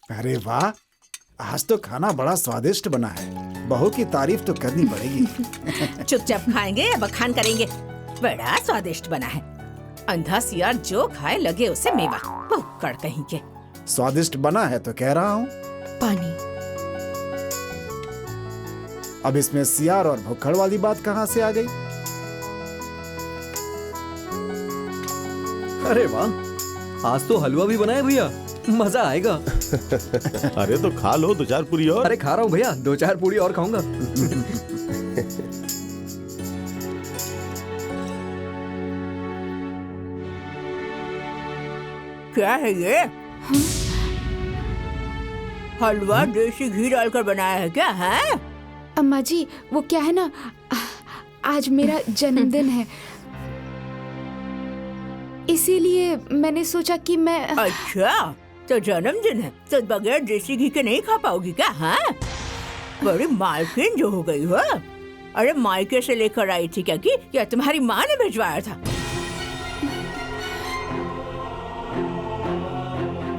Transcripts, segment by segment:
अरे वाह, आज तो खाना बड़ा स्वादिष्ट बना है। बहू की तारीफ तो करनी पड़ेगी। चुपचाप खाएंगे या बखान करेंगे? बड़ा स्वादिष्ट बना है। अंधा सियार जो खाए लगे उसे मेवा। भुक्कड़ कहीं के। स्वादिष्ट बना है तो कह रहा हूँ। पानी। अब इसमें सियार और भुक्कड़ वाली बात कहाँ से आ गई? अरे वाह, आज तो हलवा भी बनाया भैया, मजा आएगा। अरे तो खा लो 2-4 पूरी और। अरे खा रहा हूँ भैया, 2-4 पूरी और खाऊंगा। क्या है ये? हलवा देसी घी डालकर बनाया है क्या है? अम्मा जी, वो क्या है ना, आज मेरा जन्मदिन है, इसीलिए मैंने सोचा कि मैं। अच्छा, तो जन्मदिन है तो बगैर देसी घी के नहीं खा पाओगी क्या? हाँ, बड़ी मालकिन जो हो गई हो। अरे मायके से लेकर आई थी क्या कि या तुम्हारी माँ ने भिजवाया था?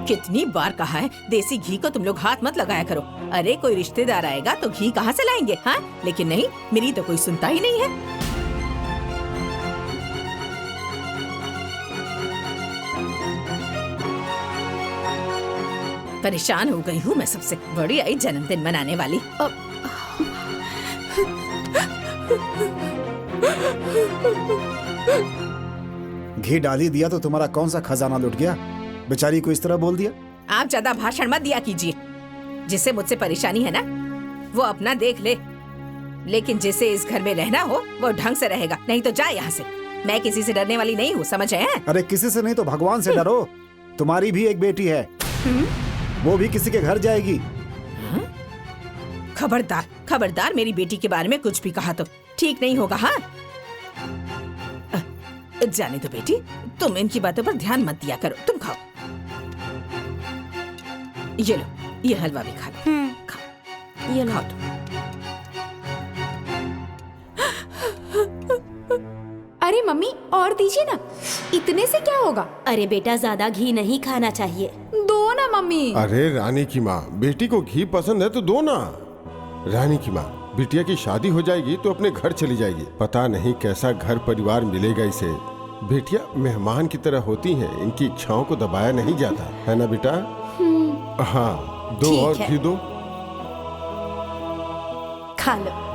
कितनी बार कहा है देसी घी को तुम लोग हाथ मत लगाया करो। अरे कोई रिश्तेदार आएगा तो घी कहाँ से लाएंगे? हाँ, लेकिन नहीं, मेरी तो कोई सुनता ही नहीं है। परेशान हो गई हूँ मैं सबसे। बड़ी आई जन्मदिन मनाने वाली। घी डाली दिया तो तुम्हारा कौन सा खजाना लुट गया? बेचारी को इस तरह बोल दिया। आप ज्यादा भाषण मत दिया कीजिए। जिसे मुझसे परेशानी है ना, वो अपना देख ले, लेकिन जिसे इस घर में रहना हो वो ढंग से रहेगा, नहीं तो जाए यहाँ से। मैं किसी से डरने वाली नहीं हूँ, समझ हैं? अरे किसी से नहीं तो भगवान से डरो। तुम्हारी भी एक बेटी है, वो भी किसी के घर जाएगी। खबरदार, खबरदार मेरी बेटी के बारे में कुछ भी कहा तो ठीक नहीं होगा। हाँ, जाने दो बेटी, तुम इनकी बातों पर ध्यान मत दिया करो। तुम खाओ, ये लो, ये हलवा भी खा लो। खाओ, ये खाओ तुम। अरे मम्मी, और दीजिए ना, इतने से क्या होगा? अरे बेटा, ज्यादा घी नहीं खाना चाहिए। दो ना मम्मी। अरे रानी की माँ, बेटी को घी पसंद है तो दो ना। रानी की माँ, बिटिया की शादी हो जाएगी तो अपने घर चली जाएगी। पता नहीं कैसा घर परिवार मिलेगा इसे। बेटियां मेहमान की तरह होती हैं, इनकी इच्छाओं को दबाया नहीं जाता है ना बेटा? हाँ, दो ठीक और है। घी दो। खा लो।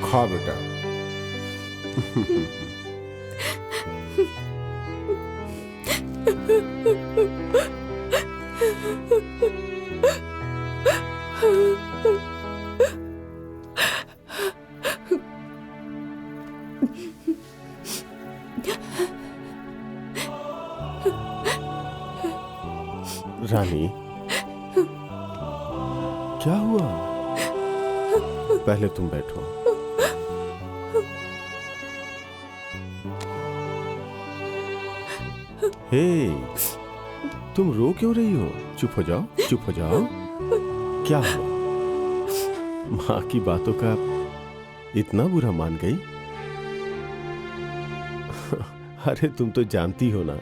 खा बेटा। रानी, क्या हुआ? पहले तुम बैठो। हे, तुम रो क्यों रही हो? चुप हो जाओ, चुप हो जाओ। क्या हुआ? माँ की बातों का इतना बुरा मान गई? अरे तुम तो जानती हो ना,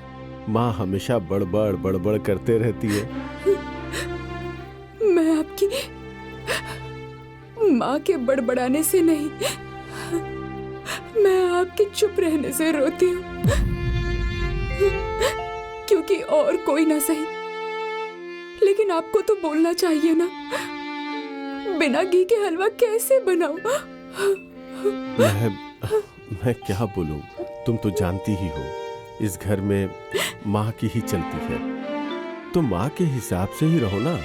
माँ हमेशा बड़बड़ बड़बड़ करते रहती है। मैं आपकी माँ के बड़बड़ाने से नहीं, मैं आपके चुप रहने से रोती हूँ, क्योंकि और कोई ना सही, लेकिन आपको तो बोलना चाहिए ना, बिना घी के हलवा कैसे बनाऊं? मैं क्या बोलूं? तुम तो जानती ही हो, इस घर में माँ की ही चलती है, तो माँ के हिसाब से ही रहो ना।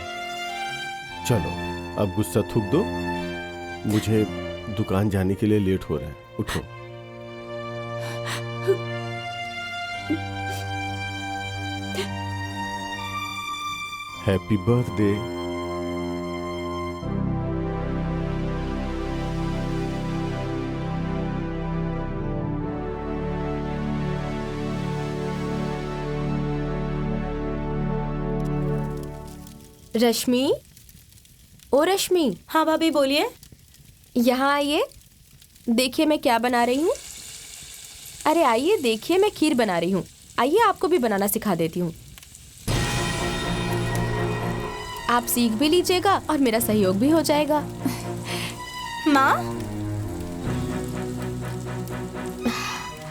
चलो अब गुस्सा थूक दो, मुझे दुकान जाने के लिए लेट हो रहा है। उठो। Happy birthday. रश्मि, ओ रश्मि। हाँ भाभी बोलिए। यहाँ आइए, देखिए मैं क्या बना रही हूँ। अरे आइए देखिए, मैं खीर बना रही हूँ। आइए आपको भी बनाना सिखा देती हूँ। आप सीख भी लीजिएगा और मेरा सहयोग भी हो जाएगा। माँ,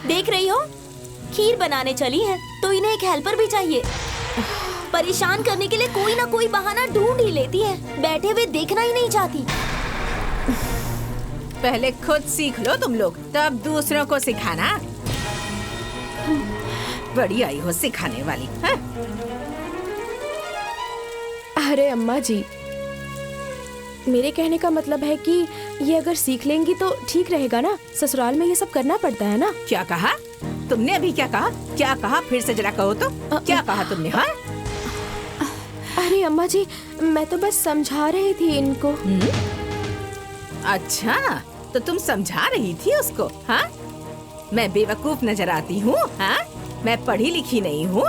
देख रही हो, खीर बनाने चली है तो इन्हें एक हेल्पर भी चाहिए। परेशान करने के लिए कोई ना कोई बहाना ढूंढ ही लेती है। बैठे हुए देखना ही नहीं चाहती। पहले खुद सीख लो तुम लोग, तब दूसरों को सिखाना। बड़ी आई हो सिखाने वाली। हाँ? अरे अम्मा जी, मेरे कहने का मतलब है कि ये अगर सीख लेंगी तो ठीक रहेगा ना। ससुराल में ये सब करना पड़ता है ना। क्या कहा तुमने? अभी क्या कहा? क्या कहा? फिर से जरा कहो तो। क्या कहा तुमने? हाँ? अरे अम्मा जी, मैं तो बस समझा रही थी इनको। अच्छा, तो तुम समझा रही थी उसको? हाँ? मैं बेवकूफ नजर आती हूँ? हाँ? मैं पढ़ी लिखी नहीं हूँ?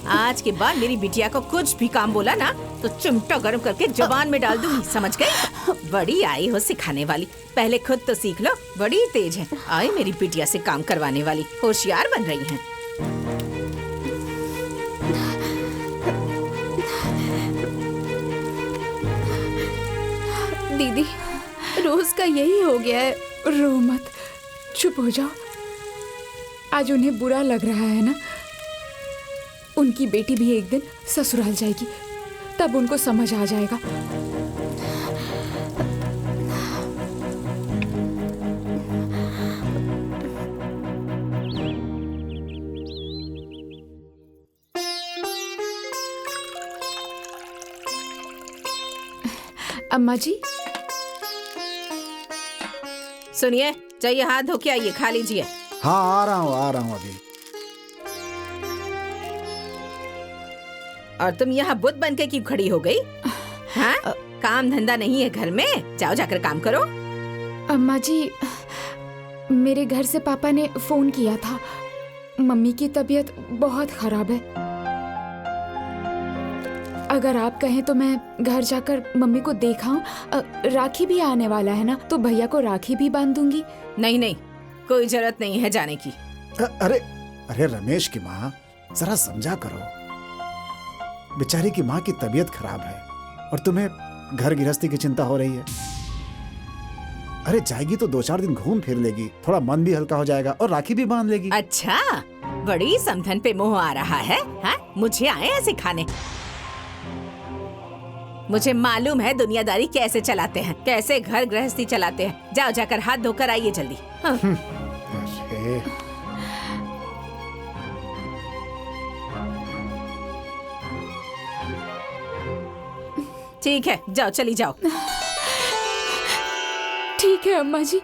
आज के बाद मेरी बिटिया को कुछ भी काम बोला ना तो चिमटा गर्म करके जबान में डाल दूंगी, समझ गई? बड़ी आई हो सिखाने वाली। पहले खुद तो सीख लो, बड़ी तेज है। आई मेरी बिटिया से काम करवाने वाली, होशियार बन रही हैं। दीदी, रोज का यही हो गया है। रो मत, चुप हो जाओ। आज उन्हें बुरा लग रहा है ना। उनकी बेटी भी एक दिन ससुराल जाएगी, तब उनको समझ आ जाएगा। अम्मा जी, सुनिए, जाइए हाथ धो के आइए, खा लीजिए। हाँ आ रहा हूँ अभी। और तुम यहाँ बुत बन के क्यों खड़ी हो गई? हाँ? काम धंधा नहीं है घर में? जाओ जाकर काम करो। अम्मा जी, मेरे घर से पापा ने फोन किया था। मम्मी की तबीयत बहुत खराब है। अगर आप कहें तो मैं घर जाकर मम्मी को देखाऊं। राखी भी आने वाला है ना, तो भैया को राखी भी बांध दूंगी। नहीं नहीं, कोई जरूरत नहीं है जाने की। अरे अरे रमेश की माँ, जरा समझा करो। बेचारी की माँ की तबीयत खराब है और तुम्हें घर गृहस्थी की चिंता हो रही है। अरे जाएगी तो 2-4 दिन घूम फिर लेगी, थोड़ा मन भी हल्का हो जाएगा और राखी भी बांध लेगी। अच्छा, बड़ी समधन पे मोह आ रहा है? हाँ? मुझे आए हैं सिखाने। मुझे मालूम है दुनियादारी कैसे चलाते हैं, कैसे घर गृहस्थी चलाते हैं। जाओ जाकर हाथ धोकर आइए जल्दी। हाँ। अरे ठीक है, जाओ, चली जाओ। ठीक है अम्मा जी।